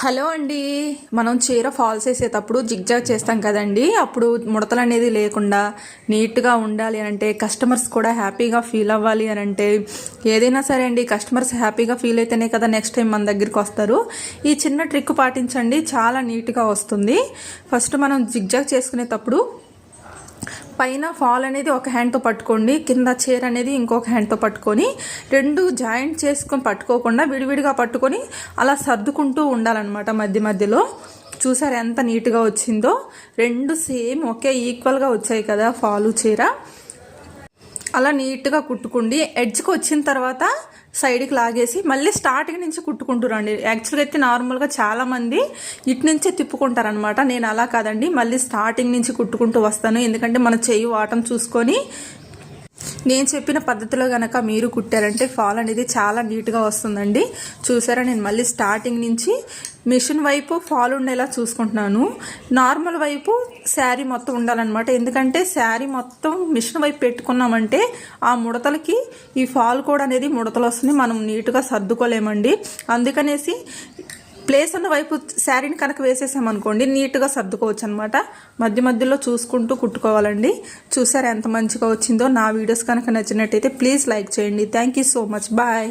Hello అండి. మనం చీర ఫాల్స్ వేసేటప్పుడు జిగ్జాగ్ చేస్తాం కదండి. అప్పుడు ముడతలు అనేది లేకుండా నీట్గా ఉండాలి అని అంటే, కస్టమర్స్ కూడా హ్యాపీగా ఫీల్ అవ్వాలి అని అంటే, ఏదైనా సరే అండి, కస్టమర్స్ హ్యాపీగా ఫీల్ అయితేనే కదా నెక్స్ట్ టైం మన దగ్గరికి వస్తారు. ఈ చిన్న ట్రిక్ పాటించండి, చాలా నీట్గా వస్తుంది. ఫస్ట్ మనం జిగ్జాగ్ చేసుకునేటప్పుడు పైన ఫాల్ అనేది ఒక హ్యాండ్తో పట్టుకోండి, కింద చీర అనేది ఇంకొక హ్యాండ్తో పట్టుకొని, రెండు జాయింట్ చేసుకొని పట్టుకోకుండా విడివిడిగా పట్టుకొని అలా సర్దుకుంటూ ఉండాలన్నమాట. మధ్య మధ్యలో చూసారు ఎంత నీట్గా వచ్చిందో. రెండు సేమ్ ఒకే ఈక్వల్గా వచ్చాయి కదా ఫాలు చీర. అలా నీట్గా కుట్టుకోండి. ఎడ్జ్కి వచ్చిన తర్వాత సైడ్కి లాగేసి మళ్ళీ స్టార్టింగ్ నుంచి కుట్టుకుంటురండి. యాక్చువల్గా అయితే నార్మల్గా చాలామంది ఇటు నుంచే తిప్పుకుంటారనమాట. నేను అలా కాదండి, మళ్ళీ స్టార్టింగ్ నుంచి కుట్టుకుంటూ వస్తాను. ఎందుకంటే మన చెయ్యి వాటం చూసుకొని నేను చెప్పిన పద్ధతిలో కనుక మీరు కుట్టారంటే ఫాల్ అనేది చాలా నీట్గా వస్తుందండి. చూసారా, నేను మళ్ళీ స్టార్టింగ్ నుంచి మిషన్ వైపు ఫాల్ ఉండేలా చూసుకుంటున్నాను. నార్మల్ వైపు శారీ మొత్తం ఉండాలన్నమాట. ఎందుకంటే శారీ మొత్తం మిషన్ వైపు పెట్టుకున్నామంటే ఆ ముడతలకి ఈ ఫాల్ కూడా అనేది ముడతలు వస్తుంది, మనం నీట్గా సర్దుకోలేమండి. అందుకనేసి ప్లేస్ ఉన్న వైపు శారీని కనుక వేసేసామనుకోండి నీట్గా సర్దుకోవచ్చు అనమాట. మధ్య మధ్యలో చూసుకుంటూ కుట్టుకోవాలండి. చూసారా ఎంత మంచిగా వచ్చిందో. నా వీడియోస్ కనుక నచ్చినట్టయితే ప్లీజ్ లైక్ చేయండి. Thank you so much. Bye.